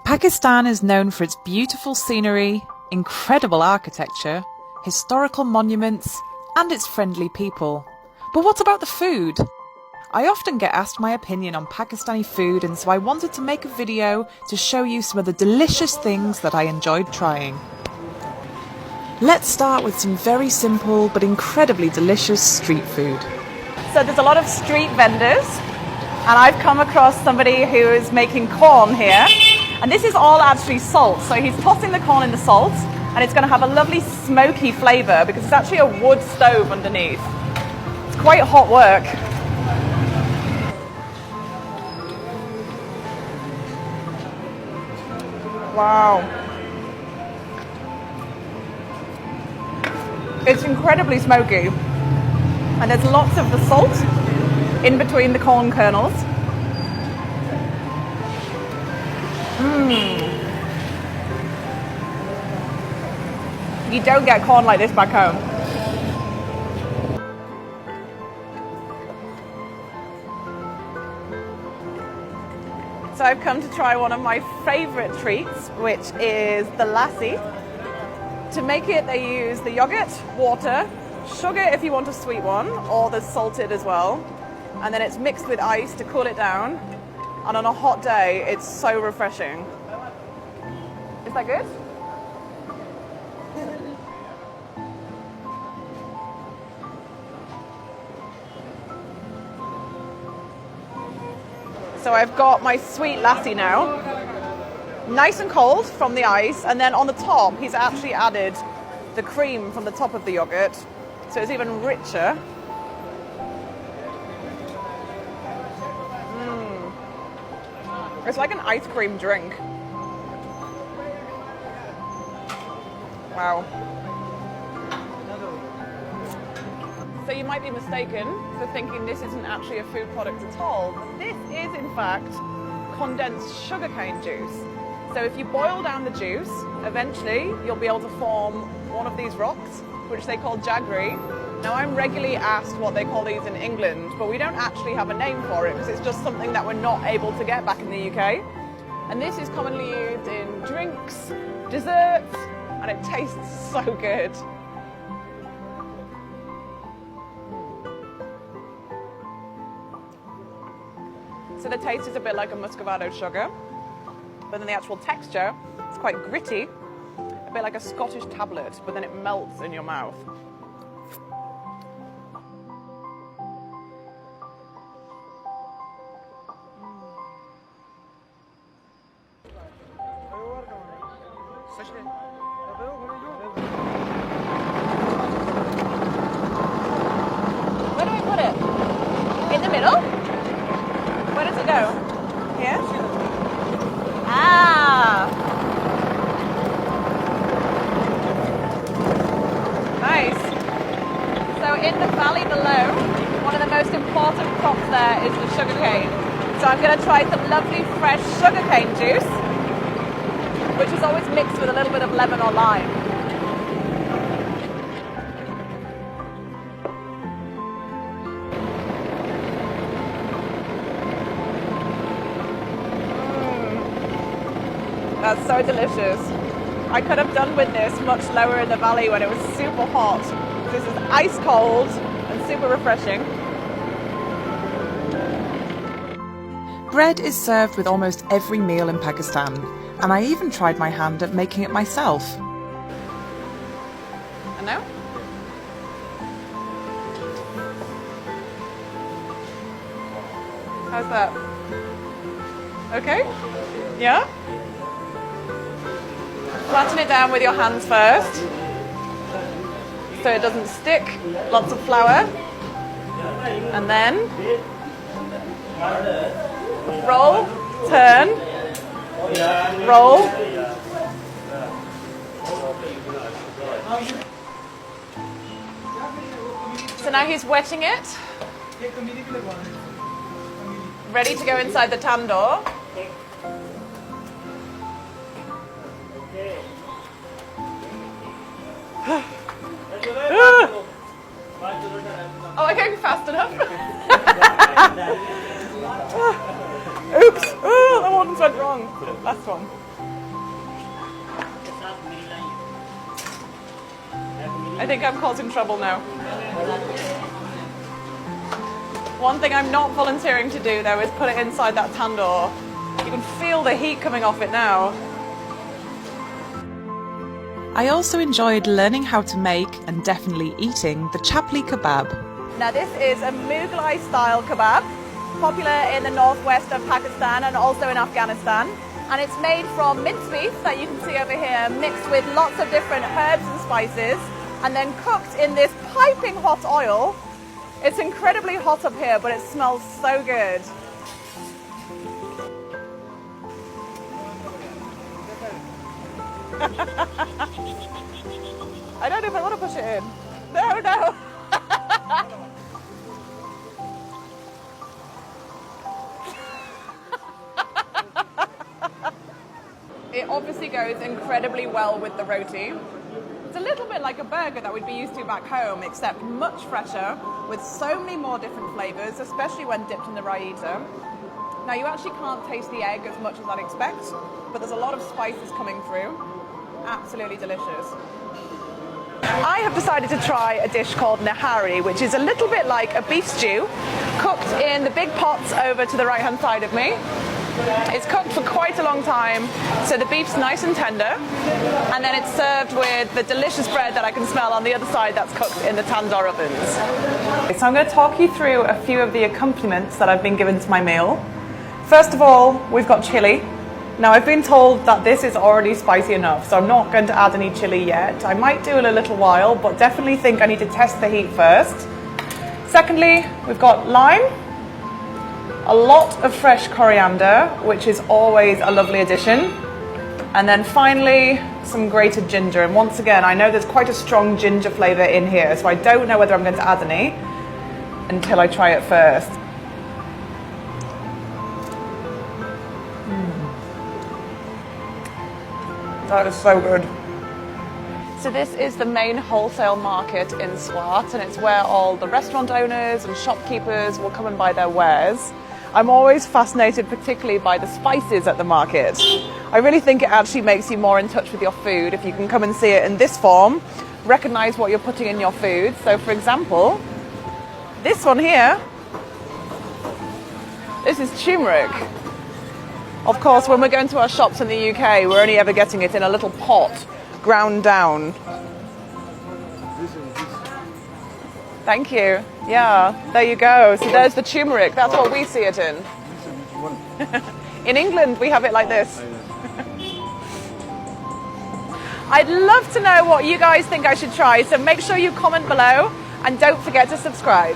Pakistan is known for its beautiful scenery, incredible architecture, historical monuments, and its friendly people. But what about the food? I often get asked my opinion on Pakistani food, and so I wanted to make a video to show you some of the delicious things that I enjoyed trying. Let's start with some very simple but incredibly delicious street food. So there's a lot of street vendors, and I've come across somebody who is making corn here. And this is all actually salt. So he's tossing the corn in the salt, and it's going to have a lovely smoky flavour because it's actually a wood stove underneath. It's quite hot work. Wow. It's incredibly smoky. And there's lots of the salt in between the corn kernels. You don't get corn like this back home. So I've come to try one of my favourite treats, which is the lassi. To make it, they use the yogurt, water, sugar if you want a sweet one, or the salted as well. And then it's mixed with ice to cool it down. And on a hot day, it's so refreshing. Is that good? So I've got my sweet lassi now, nice and cold from the ice, and then on the top he's actually added the cream from the top of the yogurt, so it's even richer. It's like an ice cream drink. Wow. So you might be mistaken for thinking this isn't actually a food product at all, but this is in fact condensed sugarcane juice. So if you boil down the juice, eventually you'll be able to form one of these rocks, which they call jaggery. Now I'm regularly asked what they call these in England, but we don't actually have a name for it because it's just something that we're not able to get back in the UK. And this is commonly used in drinks, desserts, and it tastes so good. So the taste is a bit like a muscovado sugar, but then the actual texture is quite gritty, a bit like a Scottish tablet, but then it melts in your mouth. Where do we put it? In the middle? Where does it go? Here? Ah! Nice. So in the valley below, one of the most important crops there is the sugarcane. So I'm going to try some lovely fresh sugarcane juice, which is always mixed with a little bit of lemon or lime. That's so delicious. I could have done with this much lower in the valley when it was super hot. This is ice cold and super refreshing. Bread is served with almost every meal in Pakistan, and I even tried my hand at making it myself. And now? How's that? Okay? Yeah? Flatten it down with your hands first, so it doesn't stick. Lots of flour. And then roll, turn, roll. So now he's wetting it. Ready to go inside the tandoor. Oh, I can't go fast enough. Oops. Oh, that one went wrong. Last one. I think I'm causing trouble now. One thing I'm not volunteering to do though is put it inside that tandoor. You can feel the heat coming off it now. I also enjoyed learning how to make and definitely eating the chapli kebab. Now this is a Mughlai style kebab, popular in the northwest of Pakistan and also in Afghanistan. And it's made from minced beef that you can see over here, mixed with lots of different herbs and spices, and then cooked in this piping hot oil. It's incredibly hot up here, but it smells so good. I don't know if I want to push it in. No. It obviously goes incredibly well with the roti. It's a little bit like a burger that we'd be used to back home, except much fresher, with so many more different flavours, especially when dipped in the raita. Now you actually can't taste the egg as much as I'd expect, but there's a lot of spices coming through. Absolutely delicious. I have decided to try a dish called nahari, which is a little bit like a beef stew, cooked in the big pots over to the right-hand side of me. It's cooked for quite a long time, so the beef's nice and tender, and then it's served with the delicious bread that I can smell on the other side that's cooked in the tandoor ovens. So I'm going to talk you through a few of the accompaniments that I've been given to my meal. First of all, we've got chili. Now I've been told that this is already spicy enough, so I'm not going to add any chili yet. I might do in a little while, but definitely think I need to test the heat first. Secondly, we've got lime. A lot of fresh coriander, which is always a lovely addition. And then finally, some grated ginger. And once again, I know there's quite a strong ginger flavour in here, so I don't know whether I'm going to add any until I try it first. That is so good. So this is the main wholesale market in Swat, and it's where all the restaurant owners and shopkeepers will come and buy their wares. I'm always fascinated particularly by the spices at the market. I really think it actually makes you more in touch with your food if you can come and see it in this form, recognise what you're putting in your food. So for example, this one here, this is turmeric. Of course, when we're going to our shops in the UK, we're only ever getting it in a little pot, ground down. Thank you. Yeah, there you go. So there's the turmeric. That's what we see it in. In England, we have it like this. I'd love to know what you guys think I should try, so make sure you comment below and don't forget to subscribe.